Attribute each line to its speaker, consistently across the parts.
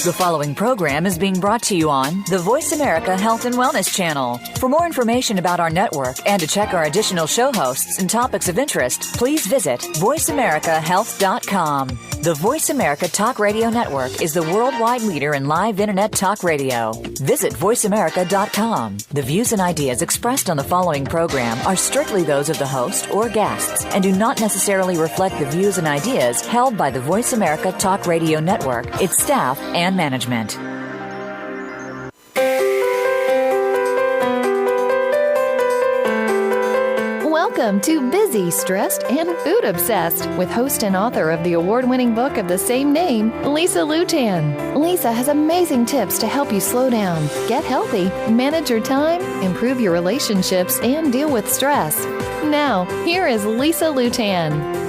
Speaker 1: The following program is being brought to you on the Voice America Health and Wellness Channel. For more information about our network and to check our additional show hosts and topics of interest, please visit voiceamericahealth.com. The Voice America Talk Radio Network is the worldwide leader in live Internet talk radio. Visit voiceamerica.com. The views and ideas expressed on the following program are strictly those of the host or guests and do not necessarily reflect the views and ideas held by the Voice America Talk Radio Network, its staff, and management.
Speaker 2: Welcome to Busy, Stressed, and Food Obsessed with host and author of the award-winning book of the same name, Lisa Lutan. Lisa has amazing tips to help you slow down, get healthy, manage your time, improve your relationships, and deal with stress. Now, here is Lisa Lutan.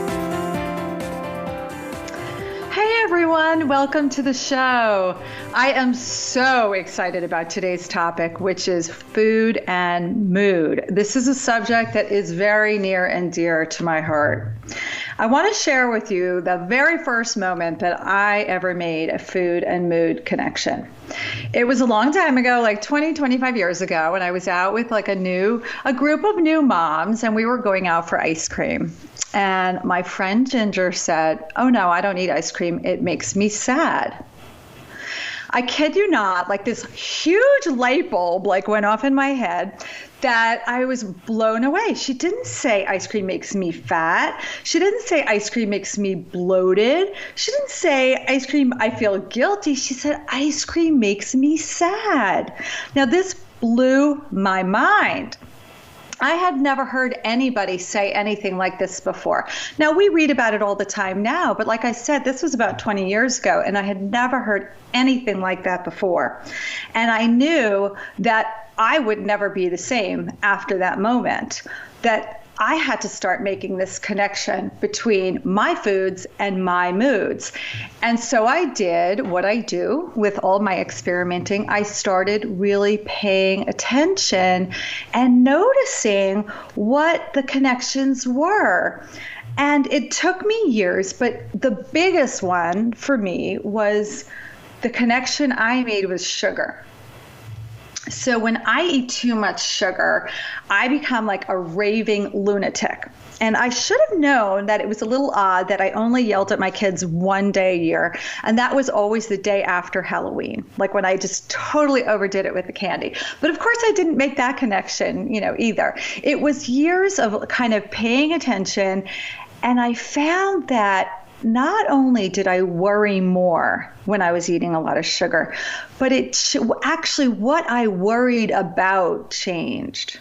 Speaker 3: Hey everyone, welcome to the show. I am so excited about today's topic, which is food and mood. This is a subject that is very near and dear to my heart. I want to share with you the very first moment that I ever made a food and mood connection. It was a long time ago, like 25 years ago, when I was out with like a group of new moms, and we were going out for ice cream. And my friend Ginger said, "Oh no, I don't eat ice cream. It makes me sad." I kid you not, like this huge light bulb like went off in my head that I was blown away. She didn't say ice cream makes me fat. She didn't say ice cream makes me bloated. She didn't say ice cream, I feel guilty. She said ice cream makes me sad. Now this blew my mind. I had never heard anybody say anything like this before. Now, we read about it all the time now, but like I said, this was about 20 years ago, and I had never heard anything like that before. And I knew that I would never be the same after that moment, that I had to start making this connection between my foods and my moods. And so I did what I do with all my experimenting. I started really paying attention and noticing what the connections were. And it took me years, but the biggest one for me was the connection I made with sugar. So when I eat too much sugar, I become like a raving lunatic. And I should have known that it was a little odd that I only yelled at my kids one day a year. And that was always the day after Halloween, like when I just totally overdid it with the candy. But of course, I didn't make that connection, either. It was years of kind of paying attention. And I found that not only did I worry more when I was eating a lot of sugar, but actually what I worried about changed. Do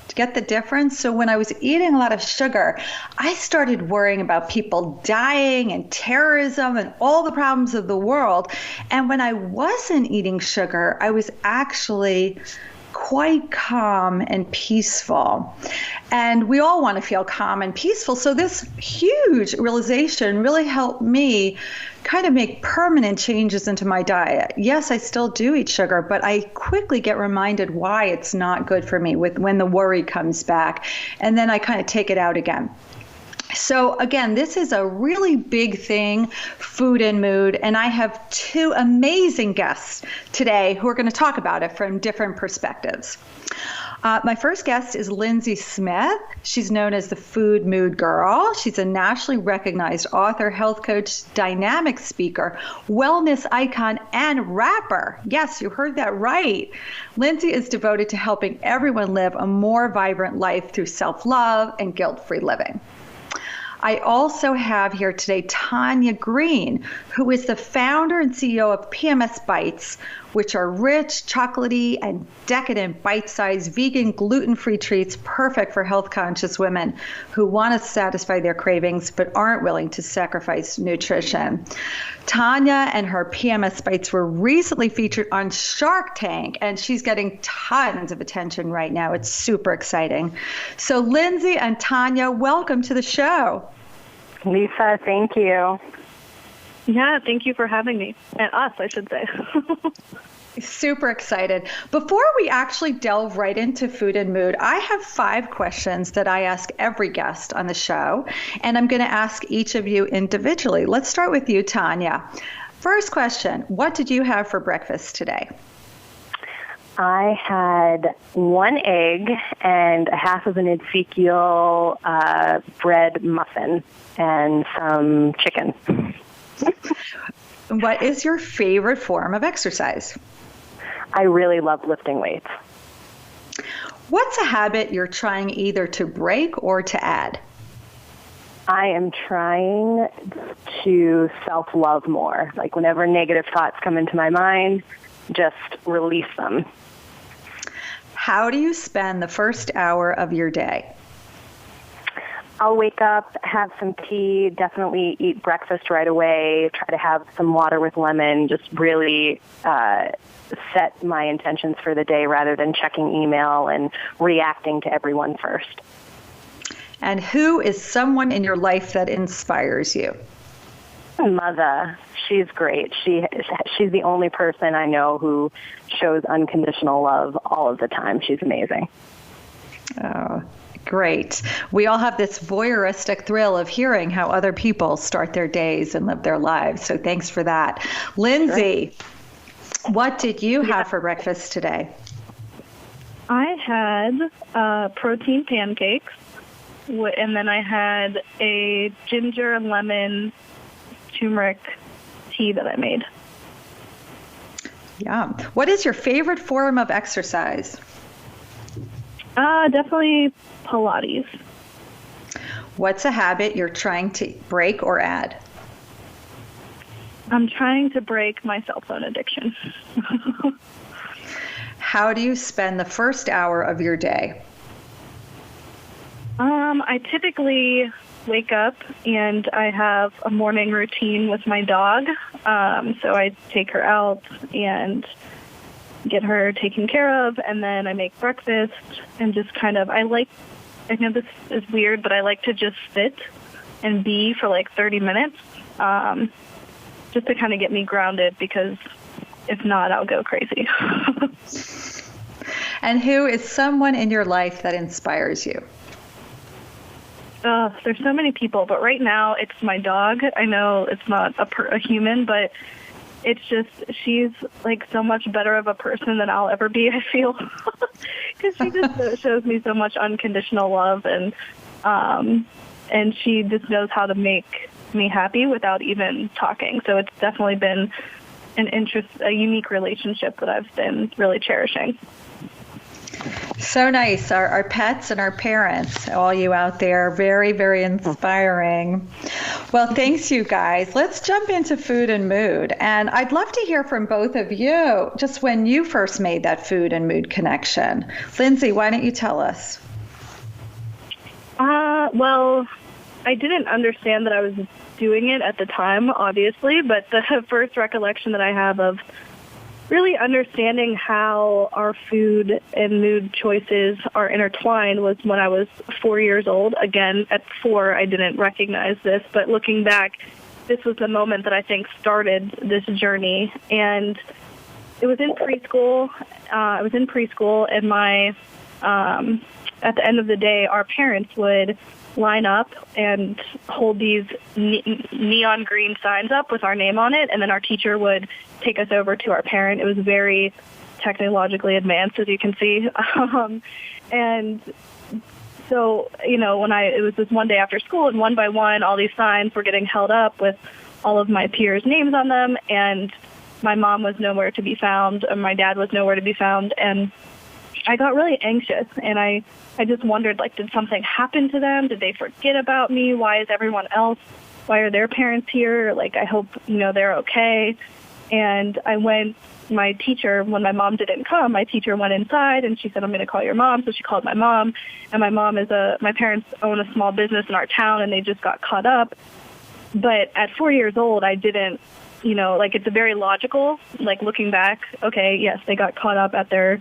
Speaker 3: you get the difference? So when I was eating a lot of sugar, I started worrying about people dying and terrorism and all the problems of the world. And when I wasn't eating sugar, I was actually quite calm and peaceful. And we all want to feel calm and peaceful. So this huge realization really helped me kind of make permanent changes into my diet. Yes, I still do eat sugar, but I quickly get reminded why it's not good for me when the worry comes back. And then I kind of take it out again. So again, this is a really big thing, food and mood, and I have two amazing guests today who are going to talk about it from different perspectives. My first guest is Lindsey Smith. She's known as the Food Mood Girl. She's a nationally recognized author, health coach, dynamic speaker, wellness icon, and rapper. Yes, you heard that right. Lindsey is devoted to helping everyone live a more vibrant life through self-love and guilt-free living. I also have here today Tania Green, who is the founder and CEO of PMS Bites, which are rich, chocolatey, and decadent bite-sized vegan gluten-free treats perfect for health-conscious women who want to satisfy their cravings but aren't willing to sacrifice nutrition. Tania and her PMS Bites were recently featured on Shark Tank, and she's getting tons of attention right now. It's super exciting. So Lindsey and Tania, welcome to the show.
Speaker 4: Lisa, thank you.
Speaker 5: Yeah, thank you for having me. And us, I should say.
Speaker 3: Super excited. Before we actually delve right into food and mood, I have 5 questions that I ask every guest on the show, and I'm going to ask each of you individually. Let's start with you, Tania. First question, what did you have for breakfast today?
Speaker 4: I had 1 egg and a half of an Ezekiel bread muffin and some chicken.
Speaker 3: What is your favorite form of exercise?
Speaker 4: I really love lifting weights.
Speaker 3: What's a habit you're trying either to break or to add?
Speaker 4: I am trying to self-love more. Like whenever negative thoughts come into my mind, just release them.
Speaker 3: How do you spend the first hour of your day?
Speaker 4: I'll wake up, have some tea, definitely eat breakfast right away, try to have some water with lemon, just really set my intentions for the day rather than checking email and reacting to everyone first.
Speaker 3: And who is someone in your life that inspires you?
Speaker 4: Mother. She's great. She's the only person I know who shows unconditional love all of the time. She's amazing.
Speaker 3: Oh, great. We all have this voyeuristic thrill of hearing how other people start their days and live their lives. So thanks for that. Lindsay, what did you have for breakfast today?
Speaker 5: I had protein pancakes, and then I had a ginger and lemon turmeric tea that I made.
Speaker 3: Yeah. What is your favorite form of exercise?
Speaker 5: Definitely Pilates.
Speaker 3: What's a habit you're trying to break or add?
Speaker 5: I'm trying to break my cell phone addiction.
Speaker 3: How do you spend the first hour of your day?
Speaker 5: I typically wake up and I have a morning routine with my dog. So I take her out and get her taken care of, and then I make breakfast and just kind of, I know this is weird, but I like to just sit and be for like 30 minutes, just to kind of get me grounded, because if not, I'll go crazy.
Speaker 3: And who is someone in your life that inspires you?
Speaker 5: There's so many people, but right now it's my dog. I know it's not a human, but it's just, she's like so much better of a person than I'll ever be, I feel, because she just shows me so much unconditional love, and she just knows how to make me happy without even talking. So it's definitely been a unique relationship that I've been really cherishing.
Speaker 3: So nice. Our pets and our parents, all you out there, very, very inspiring. Well, thanks, you guys. Let's jump into food and mood. And I'd love to hear from both of you, just when you first made that food and mood connection. Lindsay, why don't you tell us?
Speaker 5: Well, I didn't understand that I was doing it at the time, obviously, but the first recollection that I have of really understanding how our food and mood choices are intertwined was when I was 4 years old. Again, at 4, I didn't recognize this, but looking back, this was the moment that I think started this journey. And it was in preschool. And at the end of the day, our parents would line up and hold these neon green signs up with our name on it, and then our teacher would take us over to our parent. It was very technologically advanced, as you can see. And so, it was this one day after school, and one by one, all these signs were getting held up with all of my peers' names on them, and my mom was nowhere to be found, and my dad was nowhere to be found, and I got really anxious, and I just wondered, did something happen to them? Did they forget about me? Why are their parents here? I hope, they're okay. And my teacher, when my mom didn't come, my teacher went inside and she said, I'm going to call your mom. So she called my mom, and my parents own a small business in our town, and they just got caught up. But at 4 years old, I didn't, it's a very logical, looking back, okay, yes, they got caught up at their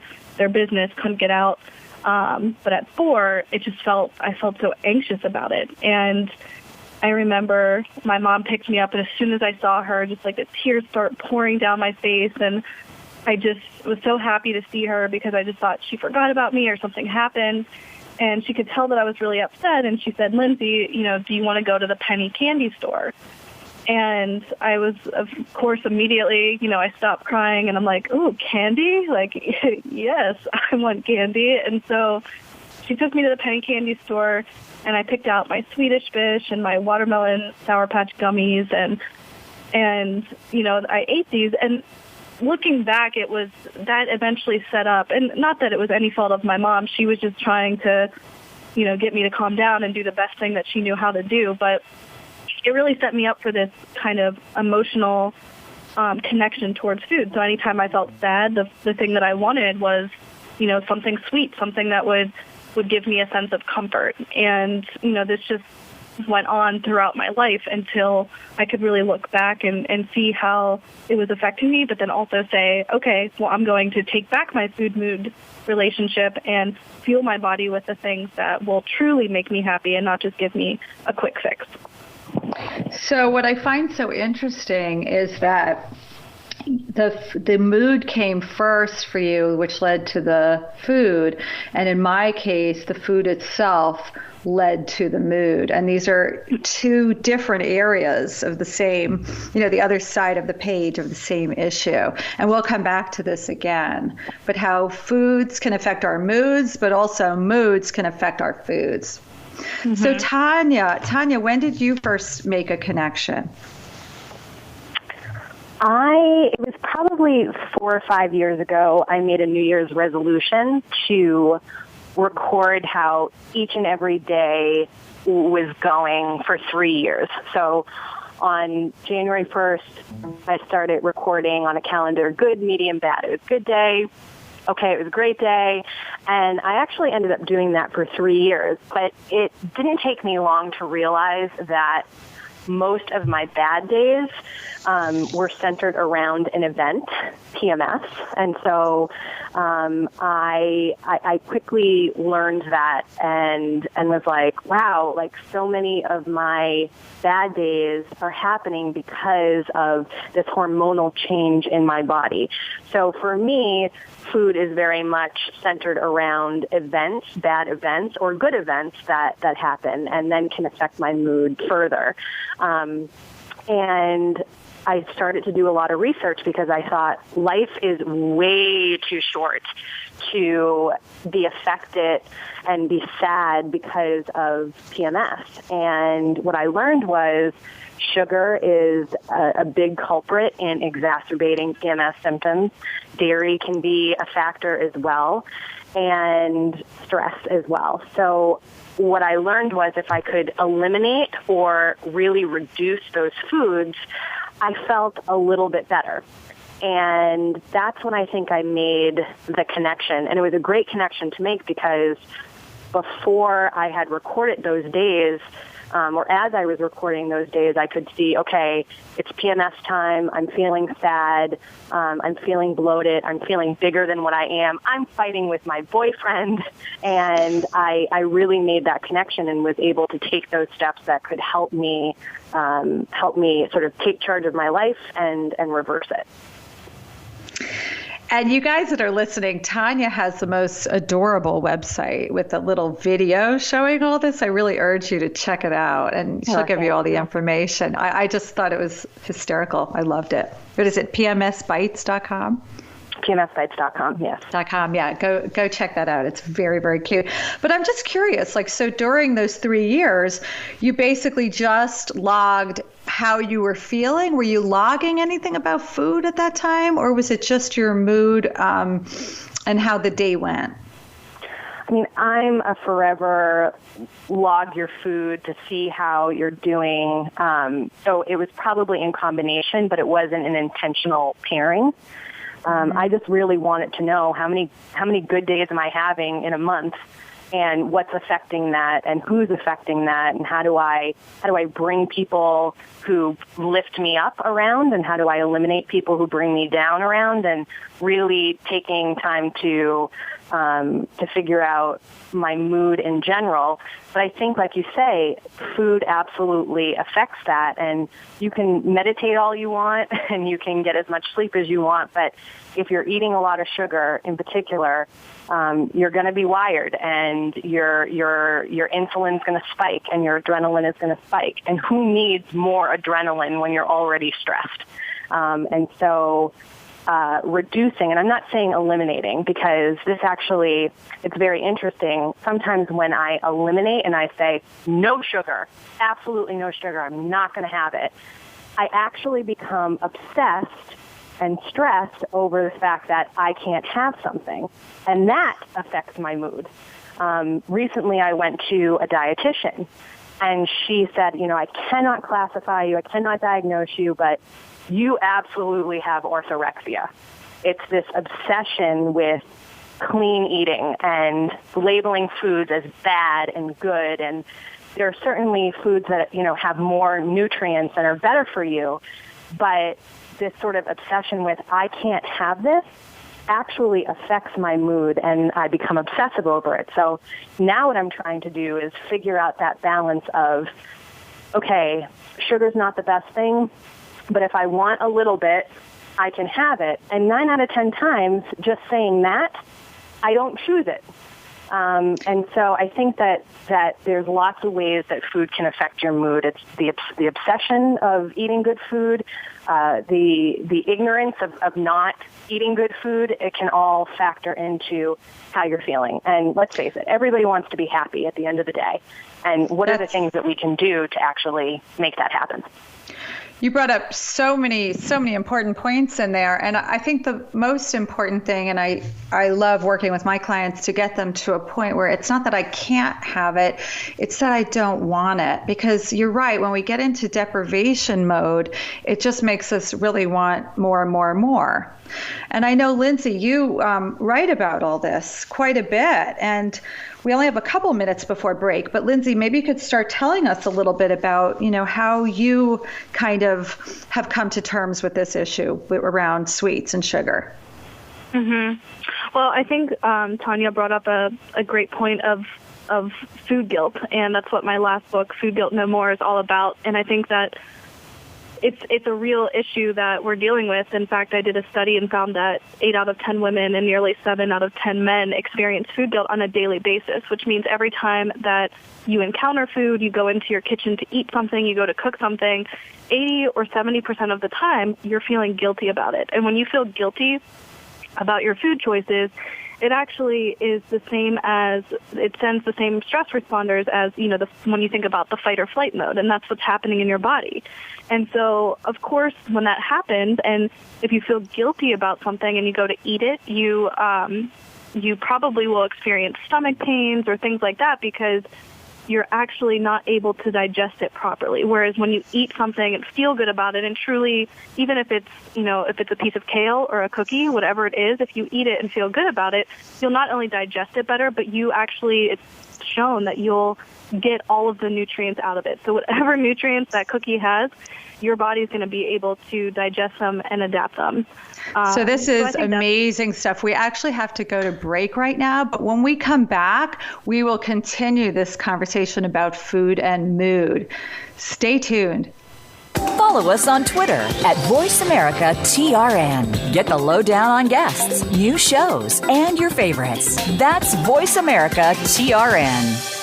Speaker 5: business, couldn't get out. But at 4, I felt so anxious about it. And I remember my mom picked me up, and as soon as I saw her, just the tears start pouring down my face. And I just was so happy to see her, because I just thought she forgot about me or something happened. And she could tell that I was really upset. And she said, Lindsay, do you want to go to the penny candy store? And I was, of course, immediately, I stopped crying and I'm like, ooh, candy? Like, yes, I want candy. And so she took me to the penny candy store and I picked out my Swedish Fish and my watermelon Sour Patch gummies and I ate these. And looking back, it was that eventually set up, and not that it was any fault of my mom. She was just trying to, get me to calm down and do the best thing that she knew how to do. But it really set me up for this kind of emotional connection towards food. So anytime I felt sad, the thing that I wanted was, something sweet, something that would give me a sense of comfort. And, this just went on throughout my life until I could really look back and see how it was affecting me, but then also say, okay, well, I'm going to take back my food-mood relationship and fuel my body with the things that will truly make me happy and not just give me a quick fix.
Speaker 3: So what I find so interesting is that the mood came first for you, which led to the food. And in my case, the food itself led to the mood. And these are two different areas of the same, the other side of the page of the same issue. And we'll come back to this again. But how foods can affect our moods, but also moods can affect our foods. Mm-hmm. So Tania, when did you first make a connection?
Speaker 4: It was probably 4 or 5 years ago. I made a New Year's resolution to record how each and every day was going for 3 years. So on January 1st, I started recording on a calendar, good, medium, bad. It was a good day. Okay, it was a great day. And I actually ended up doing that for 3 years. But it didn't take me long to realize that most of my bad days were centered around an event, PMS. And so I quickly learned that and was like, wow, like so many of my bad days are happening because of this hormonal change in my body. So for me, food is very much centered around events, bad events, or good events that happen and then can affect my mood further. And I started to do a lot of research because I thought life is way too short to be affected and be sad because of PMS. And what I learned was sugar is a big culprit in exacerbating PMS symptoms. Dairy can be a factor as well, and stress as well. So what I learned was if I could eliminate or really reduce those foods, I felt a little bit better. And that's when I think I made the connection. And it was a great connection to make because before I had recorded those days, or as I was recording those days, I could see, okay, it's PMS time. I'm feeling sad. I'm feeling bloated. I'm feeling bigger than what I am. I'm fighting with my boyfriend. And I really made that connection and was able to take those steps that could help me sort of take charge of my life and reverse it.
Speaker 3: And you guys that are listening, Tania has the most adorable website with a little video showing all this. I really urge you to check it out, and she'll give you all the information. I just thought it was hysterical. I loved it. What is it, PMSbites.com?
Speaker 4: PMSbites.com, yes.
Speaker 3: .com, yeah. Go check that out. It's very, very cute. But I'm just curious, so during those 3 years, you basically just logged how you were feeling? Were you logging anything about food at that time, or was it just your mood and how the day went?
Speaker 4: I mean, I'm a forever log your food to see how you're doing. So it was probably in combination, but it wasn't an intentional pairing. I just really wanted to know how many good days am I having in a month, and what's affecting that, and who's affecting that, and how do I bring people who lift me up around, and how do I eliminate people who bring me down around, and really taking time to figure out my mood in general, But I think, like you say, food absolutely affects that. And you can meditate all you want and you can get as much sleep as you want. But if you're eating a lot of sugar in particular, you're going to be wired, and your insulin's going to spike and your adrenaline is going to spike. And who needs more adrenaline when you're already stressed? And so reducing, and I'm not saying eliminating, because this actually, it's very interesting. Sometimes when I eliminate and I say, no sugar, absolutely no sugar, I'm not going to have it, I actually become obsessed and stressed over the fact that I can't have something. And that affects my mood. Recently, I went to a dietitian, and she said, I cannot classify you, I cannot diagnose you, but you absolutely have orthorexia. It's this obsession with clean eating and labeling foods as bad and good. And there are certainly foods that, have more nutrients and are better for you. But this sort of obsession with, I can't have this, actually affects my mood, and I become obsessive over it. So now what I'm trying to do is figure out that balance of, okay, sugar's not the best thing, but if I want a little bit, I can have it. And 9 out of 10 times, just saying that, I don't choose it. And so I think that there's lots of ways that food can affect your mood. It's the obsession of eating good food, the ignorance of not eating good food. It can all factor into how you're feeling. And let's face it, everybody wants to be happy at the end of the day. And what are the things that we can do to actually make that happen?
Speaker 3: You brought up so many important points in there. And I think the most important thing, and I love working with my clients to get them to a point where it's not that I can't have it, it's that I don't want it. Because you're right, when we get into deprivation mode, it just makes us really want more and more and more. And I know, Lindsey, you write about all this quite a bit. And we only have a couple minutes before break, but Lindsey, maybe you could start telling us a little bit about, how you kind of have come to terms with this issue around sweets and sugar.
Speaker 5: Mm-hmm. Well, I think Tania brought up a great point of food guilt, and that's what my last book, Food Guilt No More, is all about. And I think that it's a real issue that we're dealing with. In fact, I did a study and found that 8 out of 10 women and nearly 7 out of 10 men experience food guilt on a daily basis, which means every time that you encounter food, you go into your kitchen to eat something, you go to cook something, 80 or 70% of the time, you're feeling guilty about it. And when you feel guilty about your food choices, it actually is the same as, it sends the same stress responders as, when you think about the fight or flight mode, and that's what's happening in your body. And so, of course, when that happens, and if you feel guilty about something and you go to eat it, you probably will experience stomach pains or things like that because you're actually not able to digest it properly. Whereas when you eat something and feel good about it, and truly, even if it's, if it's a piece of kale or a cookie, whatever it is, if you eat it and feel good about it, you'll not only digest it better, but it's shown that you'll get all of the nutrients out of it. So whatever nutrients that cookie has, your body's going to be able to digest them and adapt them.
Speaker 3: So this is amazing stuff. We actually have to go to break right now, but when we come back, we will continue this conversation about food and mood. Stay tuned.
Speaker 1: Follow us on Twitter at VoiceAmericaTRN. Get the lowdown on guests, new shows, and your favorites. That's VoiceAmericaTRN.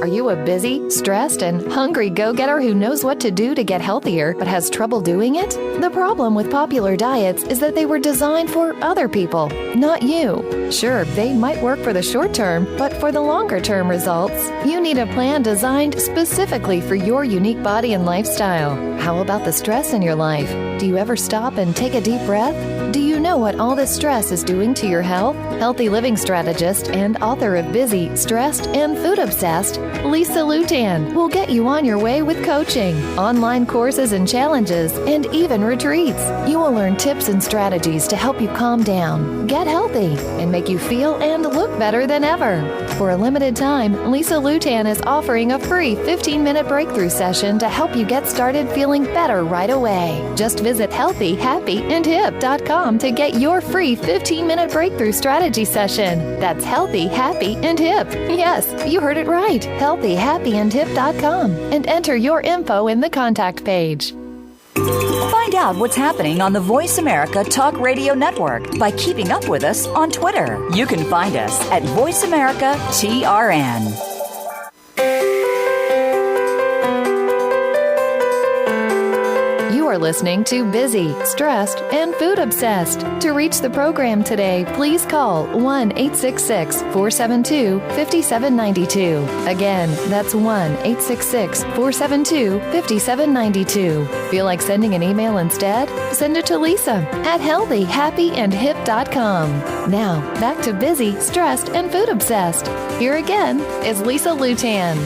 Speaker 2: Are you a busy, stressed, and hungry go-getter who knows what to do to get healthier but has trouble doing it? The problem with popular diets is that they were designed for other people, not you. Sure, they might work for the short term, but for the longer-term results, you need a plan designed specifically for your unique body and lifestyle. How about the stress in your life? Do you ever stop and take a deep breath? Do you know what all this stress is doing to your health? Healthy living strategist and author of Busy, Stressed, and Food Obsessed, Lisa Lutan will get you on your way with coaching, online courses and challenges, and even retreats. You will learn tips and strategies to help you calm down, get healthy, and make you feel and look better than ever. For a limited time, Lisa Lutan is offering a free 15-minute breakthrough session to help you get started feeling better right away. Just visit healthyhappyandhip.com to get your free 15-minute breakthrough strategy session. That's Healthy, Happy, and Hip. Yes, you heard it right. HealthyHappyAndHip.com and enter your info in the contact page.
Speaker 1: Find out what's happening on the Voice America Talk Radio Network by keeping up with us on Twitter. You can find us at Voice America TRN.
Speaker 2: You are listening to Busy, Stressed, and Food Obsessed. To reach the program today, please call 1-866-472-5792. Again, that's 1-866-472-5792. Feel like sending an email instead? Send it to Lisa at healthyhappyandhip.com. Now, back to Busy, Stressed, and Food Obsessed. Here again is Lisa Lutan.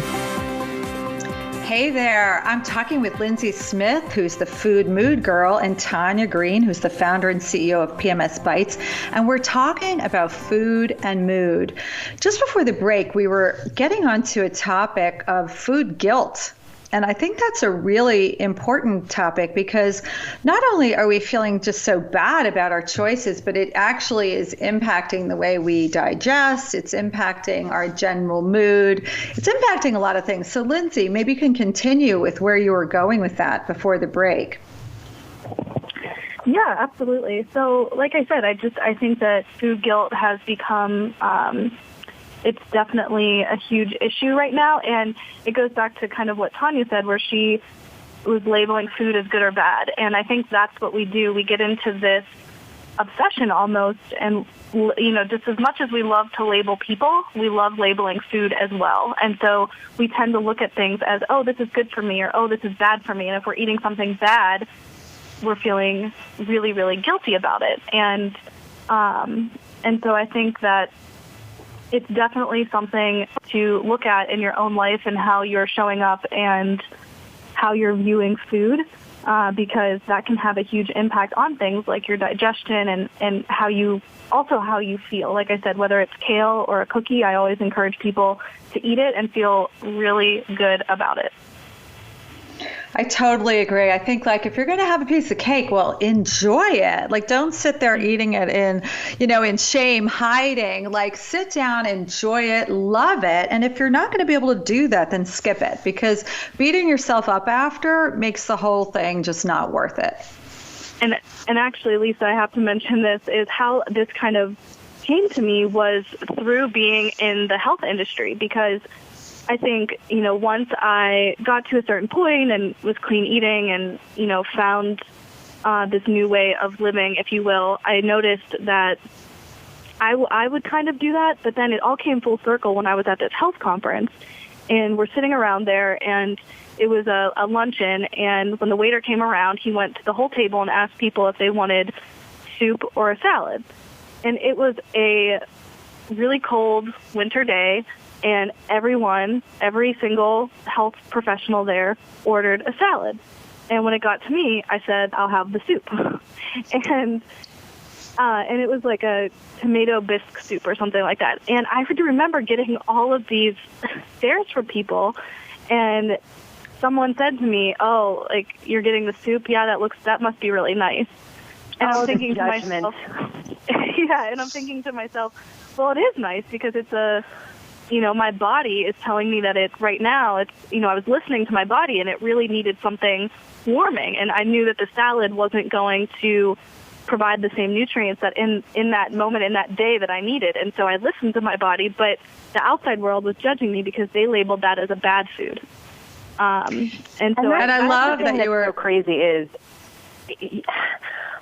Speaker 3: Hey there, I'm talking with Lindsey Smith, who's the food mood girl, and Tania Green, who's the founder and CEO of PMS Bites, and we're talking about food and mood. Just before the break, we were getting onto a topic of food guilt. And I think that's a really important topic because not only are we feeling just so bad about our choices, but it actually is impacting the way we digest. It's impacting our general mood. It's impacting a lot of things. So Lindsey, maybe you can continue with where you were going with that before the break.
Speaker 5: Yeah, absolutely. So like I said, I think that food guilt has become it's definitely a huge issue right now, and it goes back to kind of what Tania said, where she was labeling food as good or bad, and I think that's what we do. We get into this obsession almost, and, you know, just as much as we love to label people, we love labeling food as well, and so we tend to look at things as, oh, this is good for me, or oh, this is bad for me, and if we're eating something bad, we're feeling really, really guilty about it, and so I think that it's definitely something to look at in your own life and how you're showing up and how you're viewing food, because that can have a huge impact on things like your digestion and how you feel. Like I said, whether it's kale or a cookie, I always encourage people to eat it and feel really good about it.
Speaker 3: I totally agree. I think, like, if you're going to have a piece of cake, well, enjoy it. Like, don't sit there eating it in shame, hiding. Like, sit down, enjoy it, love it. And if you're not going to be able to do that, then skip it, because beating yourself up after makes the whole thing just not worth it.
Speaker 5: And actually, Lisa, I have to mention this, is how this kind of came to me was through being in the health industry, because I think, once I got to a certain point and was clean eating and, found this new way of living, if you will, I noticed that I would kind of do that, but then it all came full circle when I was at this health conference, and we're sitting around there, and it was a luncheon, and when the waiter came around, he went to the whole table and asked people if they wanted soup or a salad. And it was a really cold winter day, and every single health professional there ordered a salad. And when it got to me, I said, I'll have the soup. and it was like a tomato bisque soup or something like that. And I remember getting all of these stares from people, and someone said to me, oh, like, you're getting the soup? Yeah, that must be really nice. And I'm thinking to myself, yeah, and I'm thinking to myself, well, it is nice because it's my body is telling me that right now, I was listening to my body, and it really needed something warming. And I knew that the salad wasn't going to provide the same nutrients that in that moment, in that day, that I needed. And so I listened to my body, but the outside world was judging me because they labeled that as a bad food. And
Speaker 3: I love that you were
Speaker 4: so crazy is,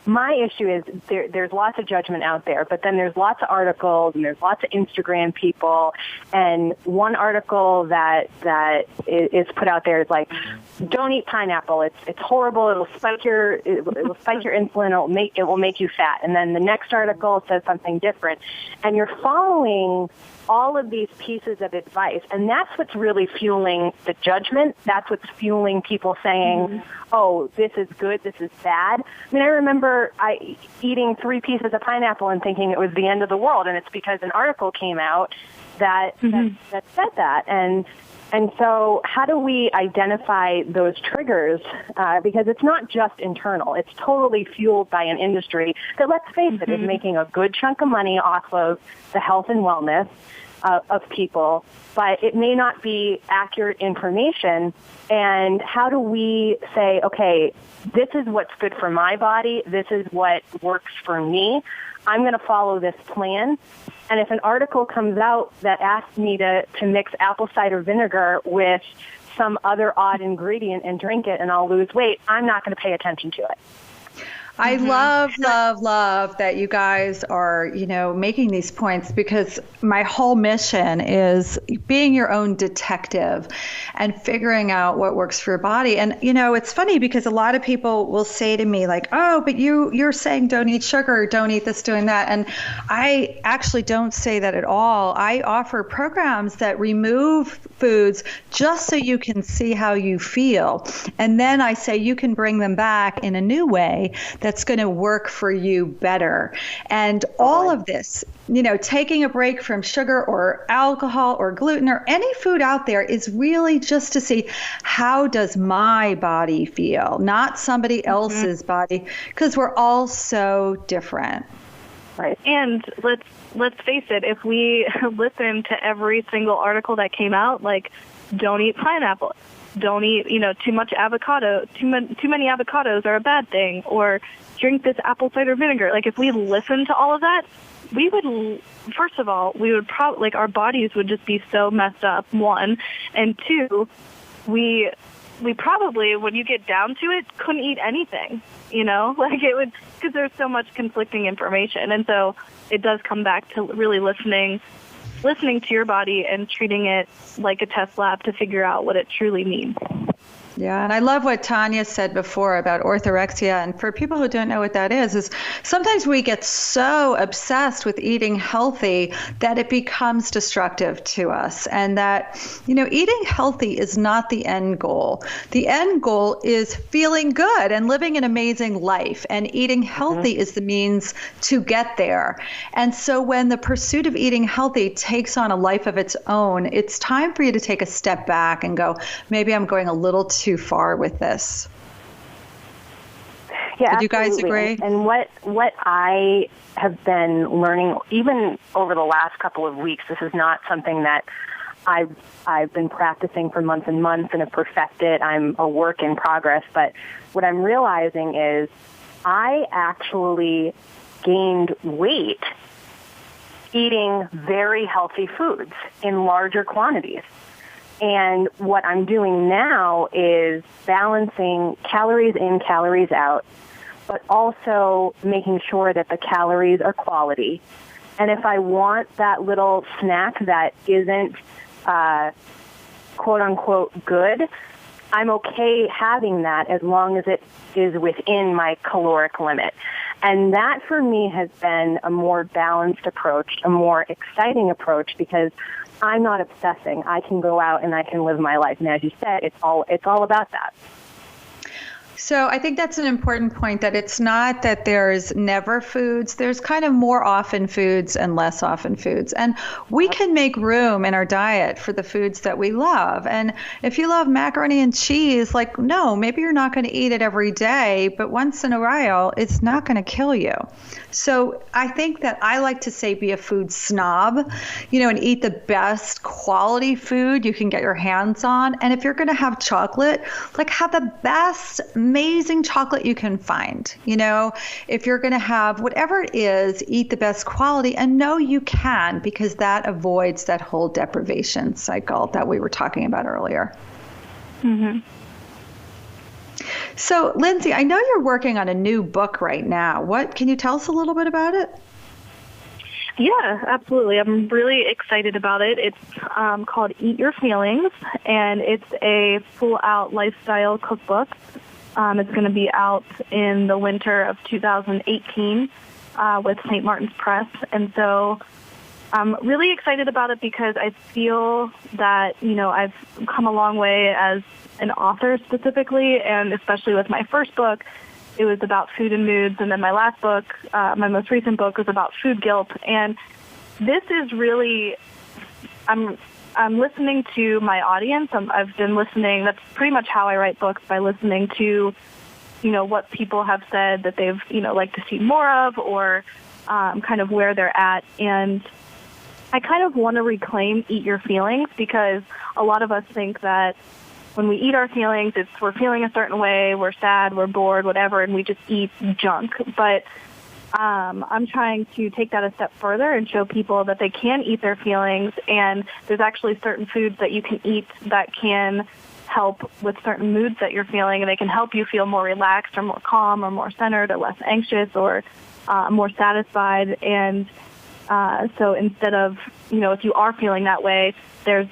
Speaker 4: my issue is there's lots of judgment out there, but then there's lots of articles and there's lots of Instagram people. And one article that is put out there is like, don't eat pineapple. It's horrible. It will spike your insulin. It will make you fat. And then the next article says something different. And you're following all of these pieces of advice, and that's what's really fueling the judgment. That's what's fueling people saying, oh, this is good, this is bad. I mean, I remember eating 3 pieces of pineapple and thinking it was the end of the world, and it's because an article came out that said that. And And so how do we identify those triggers? Because it's not just internal. It's totally fueled by an industry that, let's face it, is making a good chunk of money off of the health and wellness of people, but it may not be accurate information. And how do we say, okay, this is what's good for my body, this is what works for me, I'm going to follow this plan. And if an article comes out that asks me to mix apple cider vinegar with some other odd ingredient and drink it and I'll lose weight, I'm not going to pay attention to it.
Speaker 3: I love that you guys are, making these points, because my whole mission is being your own detective and figuring out what works for your body. And, it's funny because a lot of people will say to me like, oh, but you're saying don't eat sugar, don't eat this, doing that. And I actually don't say that at all. I offer programs that remove foods just so you can see how you feel. And then I say you can bring them back in a new way that's going to work for you better. And all of this, taking a break from sugar or alcohol or gluten or any food out there is really just to see, how does my body feel, not somebody else's body, because we're all so different.
Speaker 5: Right. And let's face it, if we listen to every single article that came out, like don't eat pineapple, don't eat, too much avocado, too many avocados are a bad thing, or drink this apple cider vinegar. Like, if we listened to all of that, we would, first of all, probably, our bodies would just be so messed up, one. And two, we probably, when you get down to it, couldn't eat anything, like it would, because there's so much conflicting information. And so it does come back to really listening to your body and treating it like a test lab to figure out what it truly means.
Speaker 3: Yeah, and I love what Tania said before about orthorexia. And for people who don't know what that is sometimes we get so obsessed with eating healthy that it becomes destructive to us. And that, eating healthy is not the end goal. The end goal is feeling good and living an amazing life. And eating healthy is the means to get there. And so when the pursuit of eating healthy takes on a life of its own, it's time for you to take a step back and go, maybe I'm going a little too far with this.
Speaker 4: Yeah,
Speaker 3: Would you guys agree?
Speaker 4: And what I have been learning, even over the last couple of weeks, this is not something that I've been practicing for months and months and have perfected. I'm a work in progress. But what I'm realizing is I actually gained weight eating very healthy foods in larger quantities. And what I'm doing now is balancing calories in, calories out, but also making sure that the calories are quality. And if I want that little snack that isn't quote unquote good, I'm okay having that as long as it is within my caloric limit. And that for me has been a more balanced approach, a more exciting approach, because I'm not obsessing. I can go out and I can live my life. And as you said, it's all about that.
Speaker 3: So I think that's an important point, that it's not that there's never foods. There's kind of more often foods and less often foods. And we can make room in our diet for the foods that we love. And if you love macaroni and cheese, no, maybe you're not going to eat it every day, but once in a while, it's not going to kill you. So I think that I like to say be a food snob, and eat the best quality food you can get your hands on. And if you're going to have chocolate, have the best, amazing chocolate you can find. If you're going to have whatever it is, eat the best quality, and know you can, because that avoids that whole deprivation cycle that we were talking about earlier.
Speaker 5: Mm-hmm.
Speaker 3: So, Lindsey, I know you're working on a new book right now. Can you tell us a little bit about it?
Speaker 5: Yeah, absolutely. I'm really excited about it. It's called Eat Your Feelings, and it's a full-out lifestyle cookbook. It's going to be out in the winter of 2018 with St. Martin's Press. And so I'm really excited about it because I feel that, I've come a long way as an author specifically, and especially with my first book, it was about food and moods. And then my last book, my most recent book, was about food guilt. And this is really, I'm I'm listening to my audience. I've been listening. That's pretty much how I write books, by listening to, what people have said that they've, like to see more of, or kind of where they're at. And I kind of want to reclaim Eat Your Feelings, because a lot of us think that when we eat our feelings, we're feeling a certain way, we're sad, we're bored, whatever, and we just eat junk. But I'm trying to take that a step further and show people that they can eat their feelings, and there's actually certain foods that you can eat that can help with certain moods that you're feeling, and they can help you feel more relaxed or more calm or more centered or less anxious or more satisfied. And so instead of, if you are feeling that way, there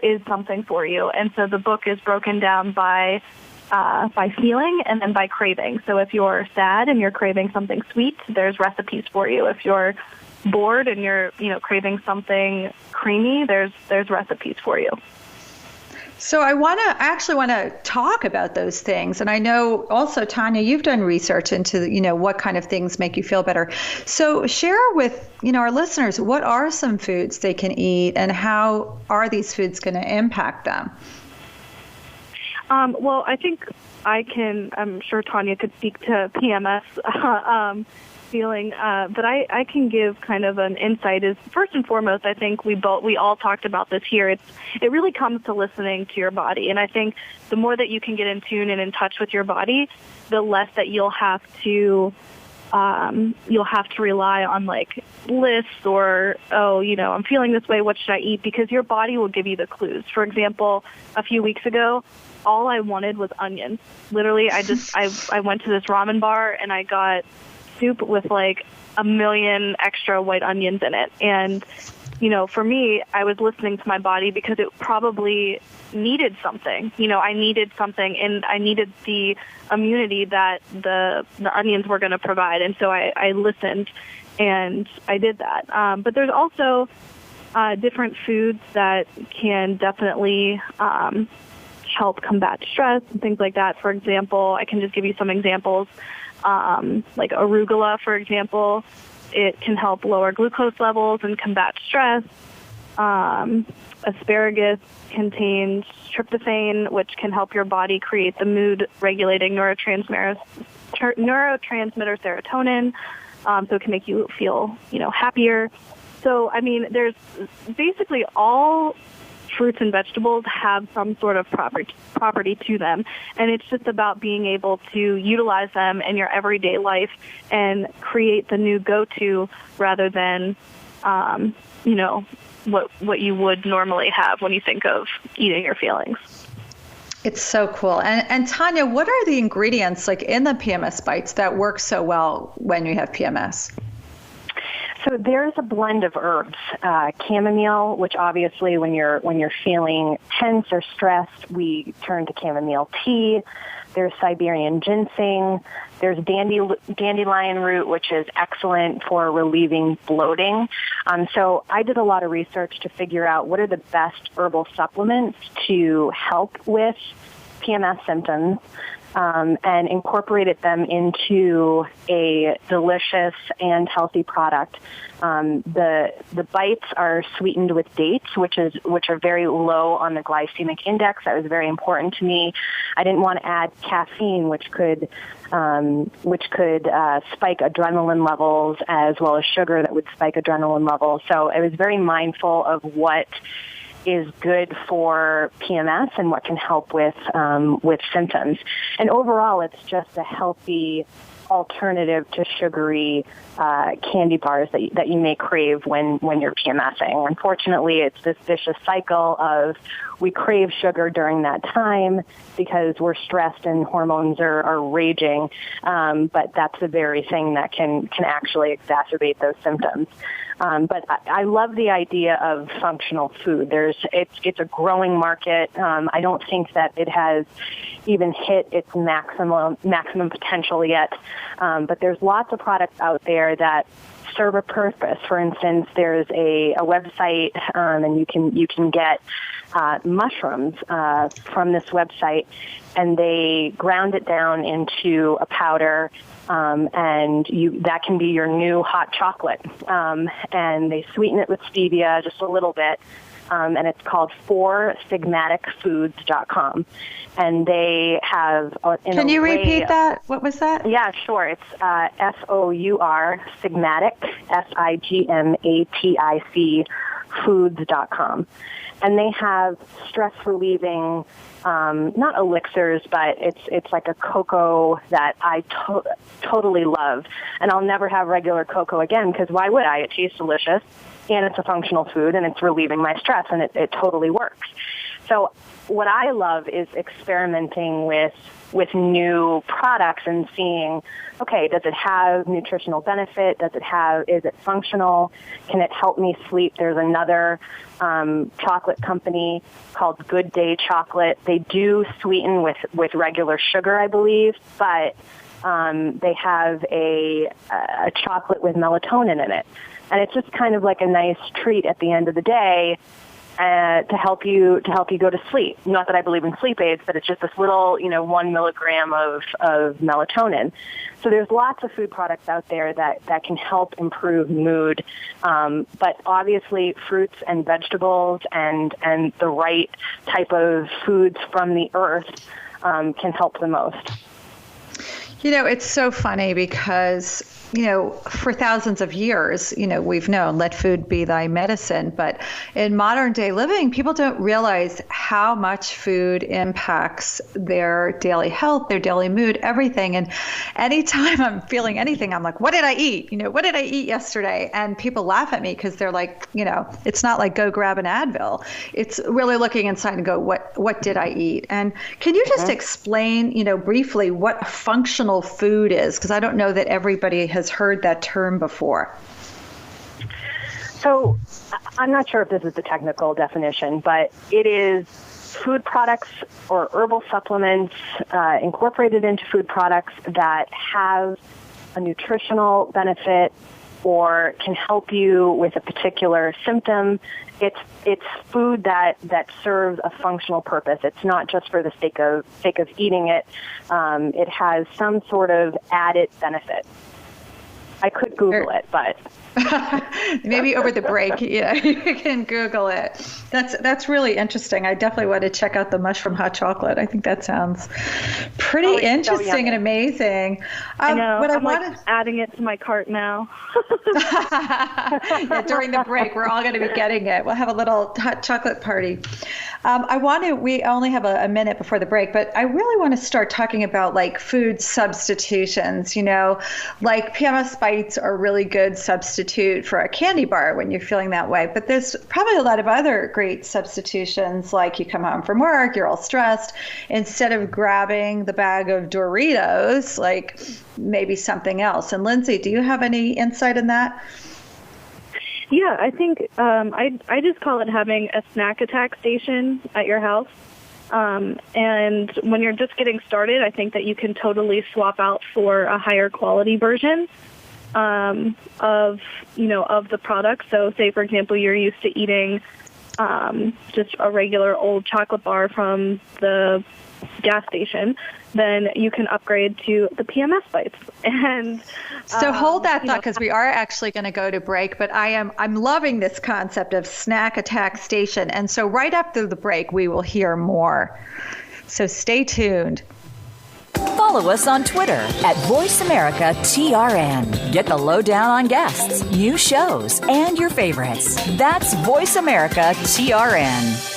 Speaker 5: is something for you. And so the book is broken down by feeling and then by craving. So if you're sad and you're craving something sweet, there's recipes for you. If you're bored and you're, craving something creamy, there's recipes for you.
Speaker 3: So I actually want to talk about those things. And I know also, Tania, you've done research into, what kind of things make you feel better. So share with, our listeners, what are some foods they can eat and how are these foods going to impact them?
Speaker 5: Well, I think I'm sure Tania could speak to PMS feeling, but I can give kind of an insight. Is first and foremost, I think we all talked about this here. It really comes to listening to your body, and I think the more that you can get in tune and in touch with your body, the less that you'll have to rely on like lists or, I'm feeling this way, what should I eat? Because your body will give you the clues. For example, a few weeks ago, all I wanted was onions. Literally, I went to this ramen bar and I got soup with like 1 million extra white onions in it. And, for me, I was listening to my body because it probably needed something. I needed something, and I needed the immunity that the onions were going to provide. And so I listened, and I did that. But there's also different foods that can definitely help combat stress and things like that. For example, I can just give you some examples. Like arugula, for example, it can help lower glucose levels and combat stress. Asparagus contains tryptophan, which can help your body create the mood-regulating neurotransmitter serotonin, so it can make you feel, happier. So, there's basically all fruits and vegetables have some sort of property to them, and it's just about being able to utilize them in your everyday life and create the new go-to rather than, what you would normally have when you think of eating your feelings.
Speaker 3: It's so cool. And Tania, what are the ingredients like in the PMS Bites that work so well when you have PMS?
Speaker 4: So there's a blend of herbs, chamomile, which obviously when you're feeling tense or stressed, we turn to chamomile tea. There's Siberian ginseng. There's dandelion root, which is excellent for relieving bloating. So I did a lot of research to figure out what are the best herbal supplements to help with PMS symptoms. And incorporated them into a delicious and healthy product. The bites are sweetened with dates, which are very low on the glycemic index. That was very important to me. I didn't want to add caffeine, which could spike adrenaline levels, as well as sugar that would spike adrenaline levels. So I was very mindful of what is good for PMS and what can help with symptoms. And overall, it's just a healthy alternative to sugary candy bars that you may crave when you're PMSing. Unfortunately, it's this vicious cycle of we crave sugar during that time because we're stressed and hormones are raging, but that's the very thing that can actually exacerbate those symptoms. But I love the idea of functional food. It's a growing market. I don't think that it has even hit its maximum potential yet. But there's lots of products out there that serve a purpose. For instance, there's a website, and you can get mushrooms from this website, and they ground it down into a powder. And that can be your new hot chocolate. And they sweeten it with stevia just a little bit. and it's called forsigmaticfoods.com. And they have
Speaker 3: Can you repeat that? What was that?
Speaker 4: Yeah, sure. It's FOUR, Sigmatic, SIGMATIC, foods.com. And they have stress-relieving, not elixirs, but it's like a cocoa that I totally love. And I'll never have regular cocoa again, because why would I? It tastes delicious, and it's a functional food, and it's relieving my stress, and it totally works. So what I love is experimenting with new products and seeing, okay, does it have nutritional benefit? Is it functional? Can it help me sleep? There's another chocolate company called Good Day Chocolate. They do sweeten with regular sugar, I believe, but they have a chocolate with melatonin in it. And it's just kind of like a nice treat at the end of the day to help you go to sleep. Not that I believe in sleep aids, but it's just this little, 1 milligram of melatonin. So there's lots of food products out there that can help improve mood. But obviously fruits and vegetables and the right type of foods from the earth can help the most.
Speaker 3: It's so funny because, for thousands of years, we've known let food be thy medicine. But in modern day living, people don't realize how much food impacts their daily health, their daily mood, everything. And anytime I'm feeling anything, I'm like, what did I eat? What did I eat yesterday? And people laugh at me because they're like, it's not like go grab an Advil. It's really looking inside and go, what did I eat? And can you just explain, briefly what functional food is? Because I don't know that everybody has heard that term before.
Speaker 4: So I'm not sure if this is the technical definition, but it is food products or herbal supplements incorporated into food products that have a nutritional benefit or can help you with a particular symptom. It's food that serves a functional purpose. It's not just for the sake of eating it. It has some sort of added benefit. I could Google it, but
Speaker 3: maybe over the break, you can Google it. That's really interesting. I definitely want to check out the mushroom hot chocolate. I think that sounds pretty interesting and amazing.
Speaker 5: I know. I'm adding it to my cart now.
Speaker 3: Yeah, during the break, we're all going to be getting it. We'll have a little hot chocolate party. We only have a minute before the break, but I really want to start talking about like food substitutions, like PMS Bites are a really good substitute for a candy bar when you're feeling that way. But there's probably a lot of other great substitutions, like you come home from work, you're all stressed. Instead of grabbing the bag of Doritos, like maybe something else. And Lindsey, do you have any insight in that?
Speaker 5: Yeah, I think I just call it having a snack attack station at your house. And when you're just getting started, I think that you can totally swap out for a higher quality version of the product. So say, for example, you're used to eating just a regular old chocolate bar from the gas station, then you can upgrade to the PMS Bites. And
Speaker 3: so hold that thought, because we are actually going to go to break, but I'm loving this concept of snack attack station. And so right after the break, we will hear more. So stay tuned.
Speaker 1: Follow us on Twitter @VoiceAmericaTRN. Get the lowdown on guests, new shows, and your favorites. That's VoiceAmericaTRN.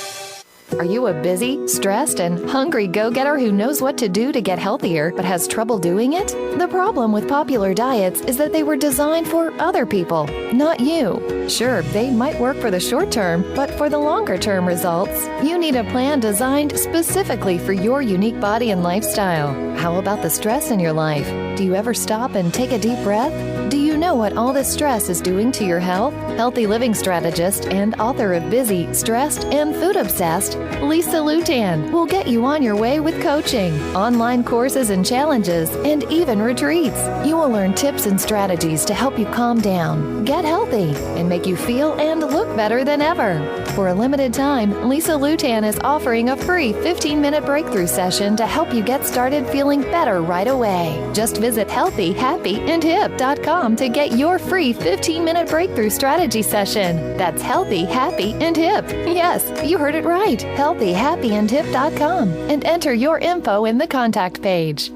Speaker 2: Are you a busy, stressed, and hungry go-getter who knows what to do to get healthier but has trouble doing it? The problem with popular diets is that they were designed for other people, not you. Sure, they might work for the short term, but for the longer-term results, you need a plan designed specifically for your unique body and lifestyle. How about the stress in your life? Do you ever stop and take a deep breath? Do you know what all this stress is doing to your health? Healthy living strategist and author of Busy, Stressed, and Food Obsessed, Lisa Lutan will get you on your way with coaching, online courses and challenges, and even retreats. You will learn tips and strategies to help you calm down, get healthy, and make you feel and look better than ever. For a limited time, Lisa Lutan is offering a free 15-minute breakthrough session to help you get started feeling better right away. Just visit Visit healthyhappyandhip.com to get your free 15-minute breakthrough strategy session. That's Healthy, Happy, and Hip. Yes, you heard it right. Healthyhappyandhip.com, and enter your info in the contact page.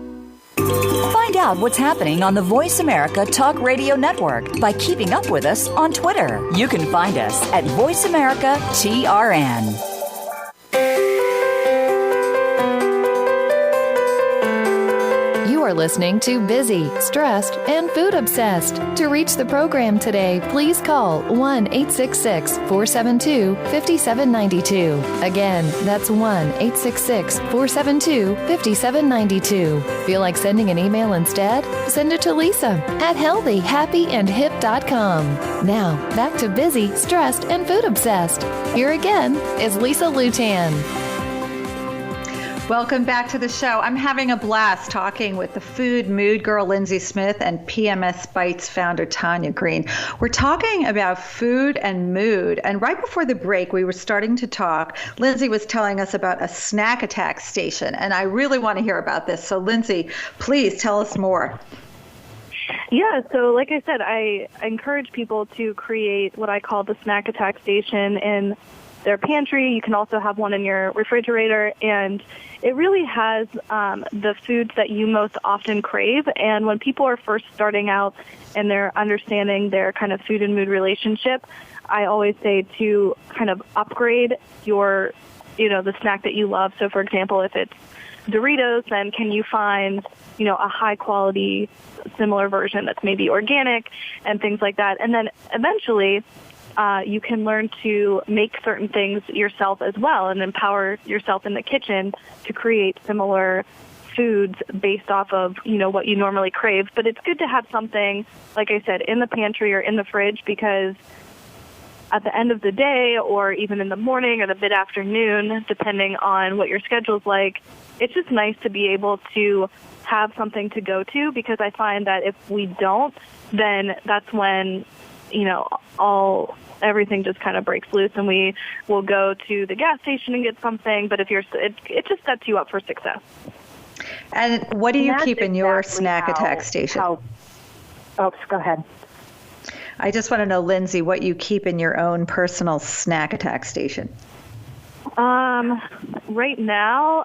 Speaker 1: Find out what's happening on the Voice America Talk Radio Network by keeping up with us on Twitter. You can find us at Voice America TRN.
Speaker 2: You are listening to Busy, Stressed, and Food Obsessed. To reach the program today, please call 1-866-472-5792. Again, that's 1-866-472-5792. Feel like sending an email instead? Send it to Lisa at healthyhappyandhip.com. Now, back to Busy, Stressed, and Food Obsessed. Here again is Lisa Lutan.
Speaker 3: Welcome back to the show. I'm having a blast talking with the food mood girl, Lindsey Smith, and PMS Bites founder, Tania Green. We're talking about food and mood. And right before the break, we were starting to talk. Lindsey was telling us about a snack attack station, and I really want to hear about this. So, Lindsey, please tell us more.
Speaker 5: Yeah, so like I said, I encourage people to create what I call the snack attack station in their pantry. You can also have one in your refrigerator, and it really has the foods that you most often crave. And when people are first starting out and they're understanding their kind of food and mood relationship, I always say to kind of upgrade your, the snack that you love. So for example, if it's Doritos, then can you find, a high quality similar version that's maybe organic and things like that. And then eventually you can learn to make certain things yourself as well and empower yourself in the kitchen to create similar foods based off of, what you normally crave. But it's good to have something, like I said, in the pantry or in the fridge, because at the end of the day or even in the morning or the mid-afternoon, depending on what your schedule's like, it's just nice to be able to have something to go to, because I find that if we don't, then that's when, everything just kind of breaks loose, and we will go to the gas station and get something. But if it just sets you up for success.
Speaker 3: And what do you keep in your snack attack station?
Speaker 4: Go ahead.
Speaker 3: I just want to know, Lindsey, what you keep in your own personal snack attack station.
Speaker 5: Right now,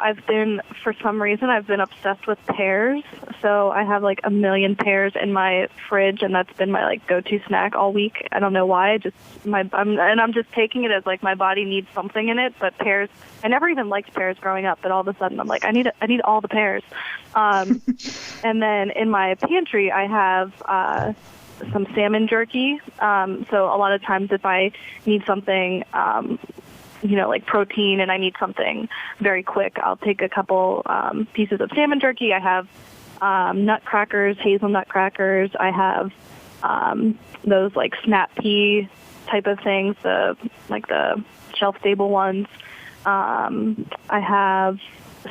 Speaker 5: for some reason, I've been obsessed with pears. So I have like 1 million pears in my fridge, and that's been my go-to snack all week. I don't know why. I'm just taking it as my body needs something in it. But pears, I never even liked pears growing up, but all of a sudden I'm like, I need all the pears. And then in my pantry, I have some salmon jerky. So a lot of times if I need something, like protein, and I need something very quick, I'll take a couple pieces of salmon jerky. I have nutcrackers, hazelnut crackers. I have those snap pea type of things, the shelf-stable ones. I have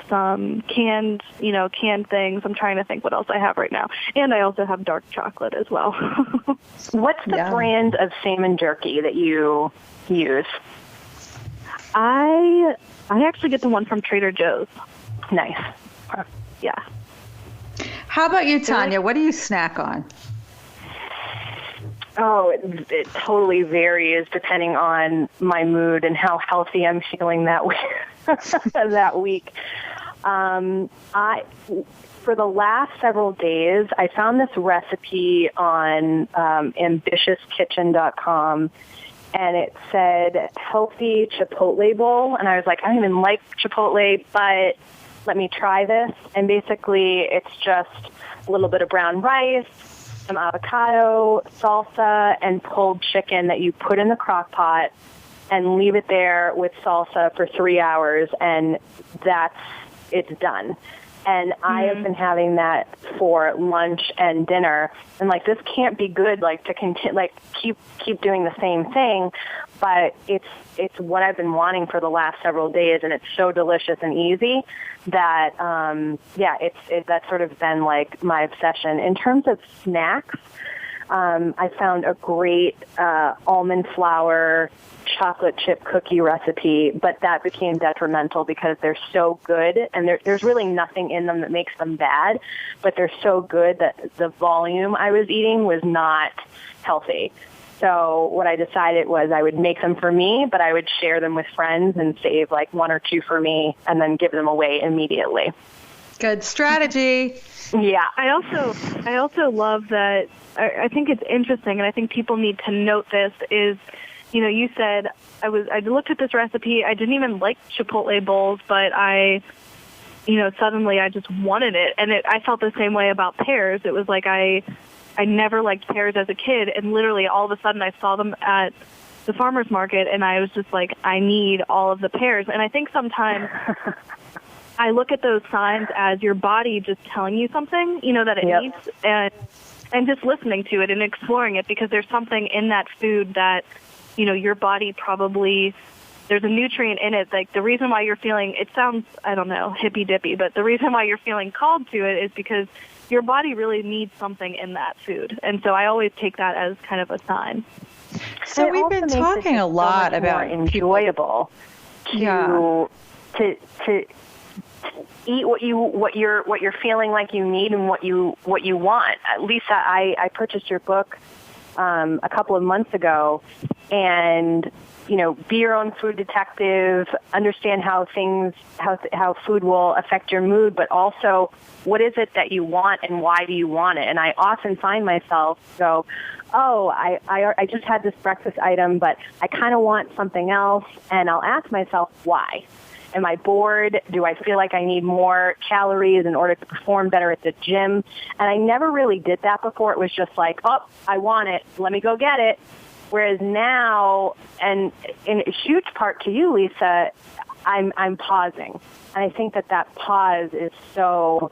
Speaker 5: some canned things. I'm trying to think what else I have right now. And I also have dark chocolate as well.
Speaker 4: What's the brand of salmon jerky that you use?
Speaker 5: I actually get the one from Trader Joe's.
Speaker 4: Nice.
Speaker 5: Yeah.
Speaker 3: How about you, Tania? What do you snack on?
Speaker 4: Oh, it totally varies depending on my mood and how healthy I'm feeling that week. That week. For the last several days, I found this recipe on ambitiouskitchen.com, and it said healthy Chipotle bowl. And I was like, I don't even like Chipotle, but let me try this. And basically, it's just a little bit of brown rice, some avocado, salsa, and pulled chicken that you put in the crock pot and leave it there with salsa for 3 hours, and it's done. And I have been having that for lunch and dinner, and this can't be good, to continue, keep doing the same thing, but it's what I've been wanting for the last several days, and it's so delicious and easy that that's sort of been my obsession. In terms of snacks, I found a great almond flour chocolate chip cookie recipe, but that became detrimental because they're so good, and there's really nothing in them that makes them bad, but they're so good that the volume I was eating was not healthy. So what I decided was I would make them for me, but I would share them with friends and save like 1 or 2 for me and then give them away immediately.
Speaker 3: Good strategy.
Speaker 5: Yeah. I also love that. I think it's interesting, and I think people need to note this is, you know, you said I looked at this recipe. I didn't even like Chipotle bowls, but suddenly I just wanted it. And I felt the same way about pears. It was like I never liked pears as a kid, and literally all of a sudden I saw them at the farmer's market, and I was just like, I need all of the pears. And I think sometimes I look at those signs as your body just telling you something, you know, that it needs, and just listening to it and exploring it, because there's something in that food that, you know, your body probably, there's a nutrient in it. Like the reason why you're feeling, it sounds, I don't know, hippy-dippy, but the reason why you're feeling called to it is because your body really needs something in that food. And so I always take that as kind of a sign.
Speaker 3: So we've been talking a lot about
Speaker 4: enjoyable to eat what you're feeling like you need and what you want. Lisa, I purchased your book a couple of months ago, and you know, be your own food detective, understand how food will affect your mood, but also what is it that you want and why do you want it? And I often find myself go, oh, I just had this breakfast item, but I kind of want something else, and I'll ask myself why. Am I bored? Do I feel like I need more calories in order to perform better at the gym? And I never really did that before. It was just like, oh, I want it. Let me go get it. Whereas now, and in a huge part to you, Lisa, I'm pausing. And I think that pause is so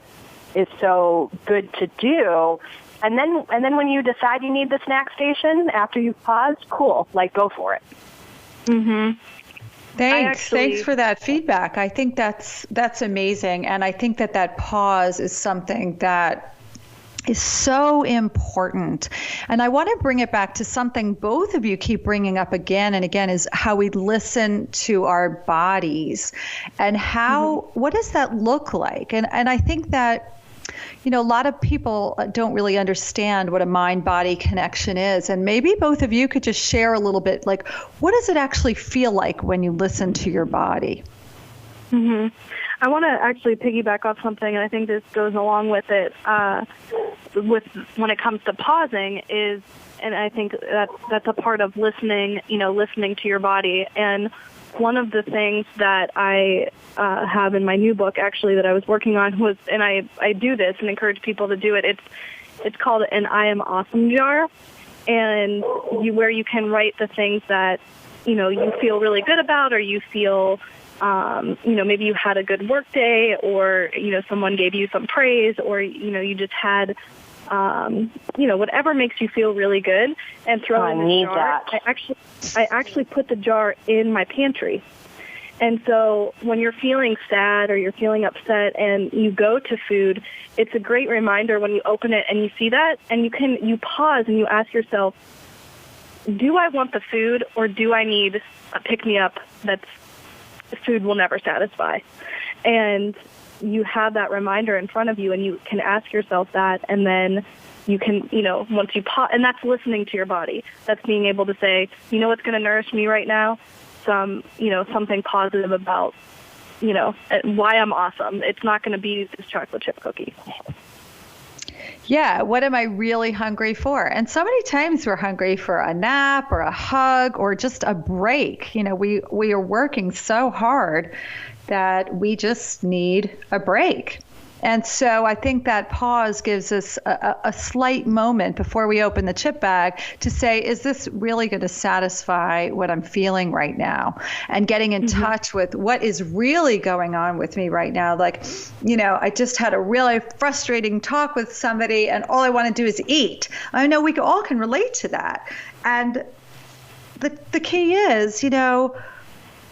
Speaker 4: good to do. And then when you decide you need the snack station after you've paused, cool, like go for it.
Speaker 5: Mm-hmm.
Speaker 3: Thanks for that feedback. I think that's amazing. And I think that pause is something that is so important. And I want to bring it back to something both of you keep bringing up again and again, is how we listen to our bodies and how, what does that look like? And I think that, you know, a lot of people don't really understand what a mind-body connection is. And maybe both of you could just share a little bit, like, what does it actually feel like when you listen to your body?
Speaker 5: Mm-hmm. I want to actually piggyback off something, and I think this goes along with it, when it comes to pausing is, and I think that's a part of listening, you know, listening to your body. And one of the things that I have in my new book, actually, that I was working on was, and I do this and encourage people to do it. It's called an I Am Awesome jar, and where you can write the things that, you know, you feel really good about, or you feel, you know, maybe you had a good work day, or, you know, someone gave you some praise, or, you know, you just had, you know, whatever makes you feel really good, and throw it in the jar. I actually put the jar in my pantry. And so when you're feeling sad or you're feeling upset and you go to food, it's a great reminder when you open it and you see that, and you pause and you ask yourself, do I want the food, or do I need a pick-me-up that's food will never satisfy? And you have that reminder in front of you, and you can ask yourself that, and then you can, you know, once you pause, and that's listening to your body. That's being able to say, you know what's going to nourish me right now? You know, something positive about, you know, why I'm awesome. It's not going to be this chocolate chip cookie.
Speaker 3: Yeah, what am I really hungry for? And so many times we're hungry for a nap or a hug or just a break. You know, we are working so hard that we just need a break. And so I think that pause gives us a slight moment before we open the chip bag to say, is this really going to satisfy what I'm feeling right now? And getting in touch with what is really going on with me right now. Like, you know, I just had a really frustrating talk with somebody, and all I want to do is eat. I know we all can relate to that. And the key is, you know,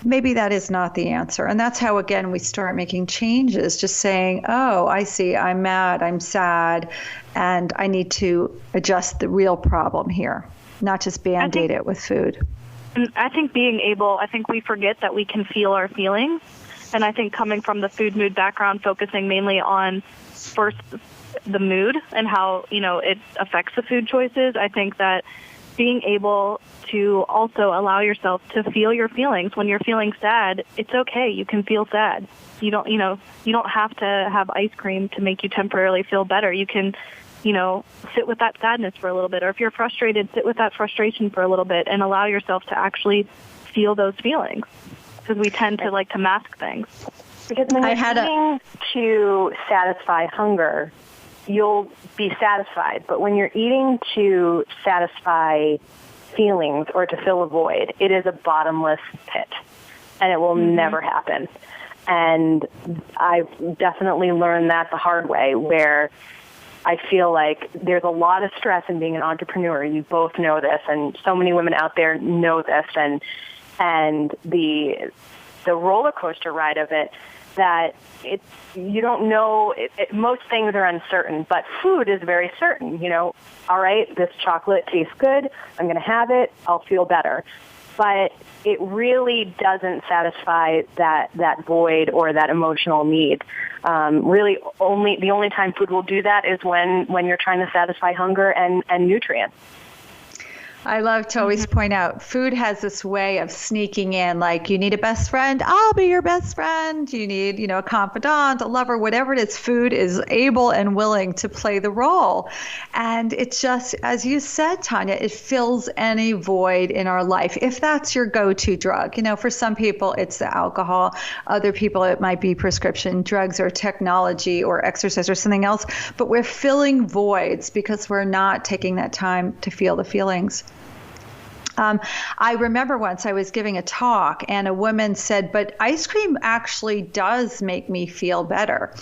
Speaker 3: maybe that is not the answer. And that's how, again, we start making changes, just saying, oh, I see, I'm mad, I'm sad, and I need to adjust the real problem here, not just Band-Aid it with food.
Speaker 5: And I think we forget that we can feel our feelings. And I think coming from the food mood background, focusing mainly on first the mood and how, it affects the food choices, I think that being able to also allow yourself to feel your feelings. When you're feeling sad, it's okay. You can feel sad. You don't have to have ice cream to make you temporarily feel better. You can, sit with that sadness for a little bit. Or if you're frustrated, sit with that frustration for a little bit and allow yourself to actually feel those feelings. Because we tend to like to mask things.
Speaker 4: Because when you're eating to satisfy hunger, you'll be satisfied. But when you're eating to satisfy feelings or to fill a void, it is a bottomless pit. And it will never happen. And I've definitely learned that the hard way, where I feel like there's a lot of stress in being an entrepreneur. You both know this, and so many women out there know this, and the roller coaster ride of it, that you don't know, most things are uncertain, but food is very certain. All right, this chocolate tastes good, I'm going to have it, I'll feel better. But it really doesn't satisfy that void or that emotional need. Really, the only time food will do that is when you're trying to satisfy hunger and nutrients.
Speaker 3: I love to always point out, food has this way of sneaking in, like you need a best friend, I'll be your best friend. You need, a confidant, a lover, whatever it is, food is able and willing to play the role. And it's just, as you said, Tania, it fills any void in our life. If that's your go-to drug, for some people it's the alcohol, other people it might be prescription drugs or technology or exercise or something else, but we're filling voids because we're not taking that time to feel the feelings. I remember once I was giving a talk and a woman said, but ice cream actually does make me feel better.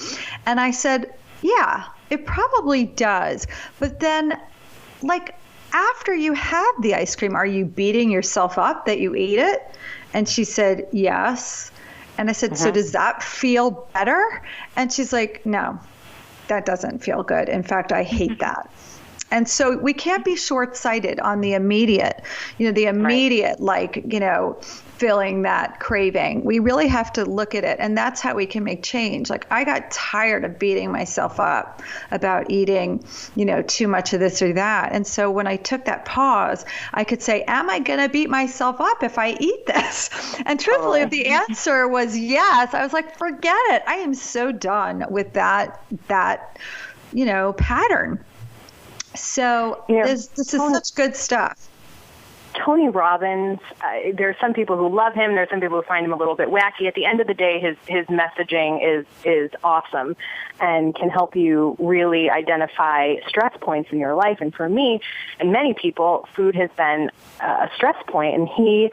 Speaker 3: And I said, yeah, it probably does. But then, after you have the ice cream, are you beating yourself up that you eat it? And she said, yes. And I said, so does that feel better? And she's like, no, that doesn't feel good. In fact, I hate that. And so we can't be short-sighted on the immediate, filling that craving. We really have to look at it, and that's how we can make change. Like, I got tired of beating myself up about eating, too much of this or that. And so when I took that pause, I could say, am I going to beat myself up if I eat this? And truthfully, if the answer was yes, I was like, forget it. I am so done with that pattern. So this is such good stuff.
Speaker 4: Tony Robbins, there's some people who love him. There's some people who find him a little bit wacky. At the end of the day, his messaging is awesome and can help you really identify stress points in your life. And for me and many people, food has been a stress point. And he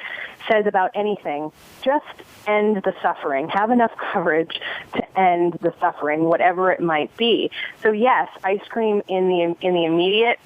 Speaker 4: says about anything, just end the suffering. Have enough courage to end the suffering, whatever it might be. So yes, ice cream in the immediate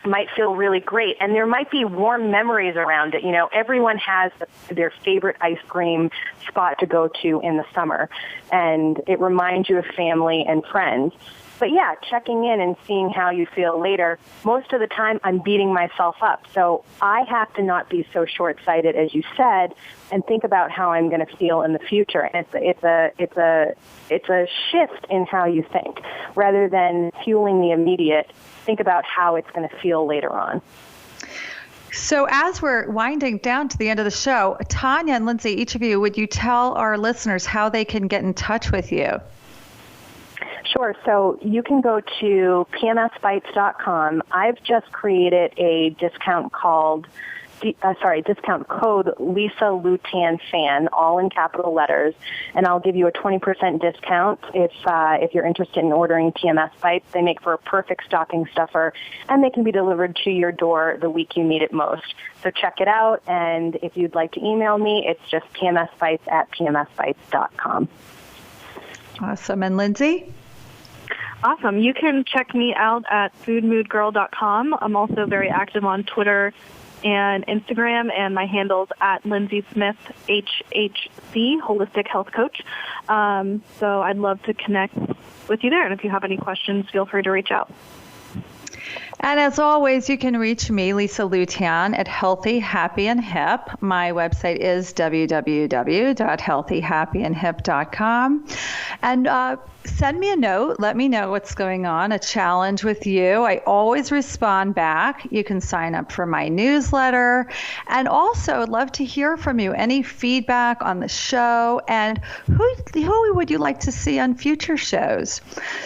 Speaker 4: might feel really great, and there might be warm memories around it. Everyone has their favorite ice cream spot to go to in the summer, and it reminds you of family and friends. But yeah, checking in and seeing how you feel later, most of the time I'm beating myself up. So I have to not be so short-sighted, as you said, and think about how I'm going to feel in the future. And it's a shift in how you think. Rather than fueling the immediate, think about how it's going to feel later on.
Speaker 3: So as we're winding down to the end of the show, Tania and Lindsey, each of you, would you tell our listeners how they can get in touch with you?
Speaker 4: Sure. So you can go to pmsbites.com. I've just created a discount code Lisa Lutan Fan, all in capital letters, and I'll give you a 20% discount if you're interested in ordering PMS Bites. They make for a perfect stocking stuffer, and they can be delivered to your door the week you need it most. So check it out, and if you'd like to email me, it's just pmsbites@pmsbites.com.
Speaker 3: Awesome. And Lindsey?
Speaker 5: Awesome. You can check me out at foodmoodgirl.com. I'm also very active on Twitter and Instagram, and my handle's at Lindsey Smith, HHC, Holistic Health Coach. So I'd love to connect with you there, and if you have any questions, feel free to reach out.
Speaker 3: And as always, you can reach me, Lisa Lutan, at Healthy, Happy, and Hip. My website is www.healthyhappyandhip.com. And send me a note. Let me know what's going on, a challenge with you. I always respond back. You can sign up for my newsletter. And also, I'd love to hear from you. Any feedback on the show, and who would you like to see on future shows?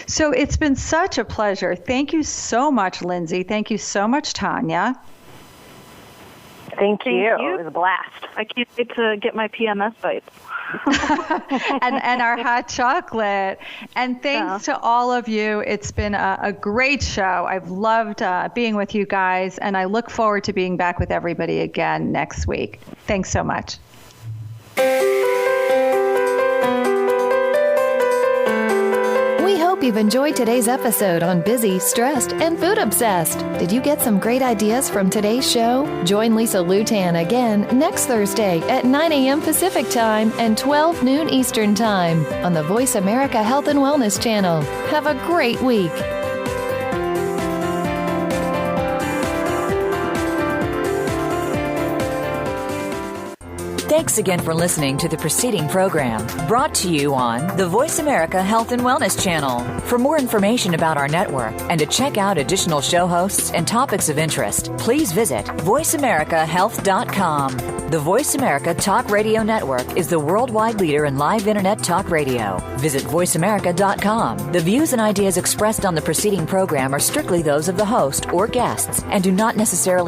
Speaker 3: So it's been such a pleasure. Thank you so much, Lindsey. Thank you so much, Tania.
Speaker 4: Thank you. It was a blast.
Speaker 5: I can't wait to get my PMS bites.
Speaker 3: and our hot chocolate. And thanks to all of you. It's been a great show. I've loved being with you guys, and I look forward to being back with everybody again next week. Thanks so much.
Speaker 2: We hope you've enjoyed today's episode on Busy, Stressed, and Food Obsessed. Did you get some great ideas from today's show? Join Lisa Lutan again next Thursday at 9 a.m. Pacific Time and 12 noon Eastern Time on the Voice America Health and Wellness channel. Have a great week.
Speaker 1: Thanks again for listening to the preceding program, brought to you on the Voice America Health and Wellness channel. For more information about our network and to check out additional show hosts and topics of interest, please visit voiceamericahealth.com. The Voice America Talk Radio Network is the worldwide leader in live Internet talk radio. Visit voiceamerica.com. The views and ideas expressed on the preceding program are strictly those of the host or guests and do not necessarily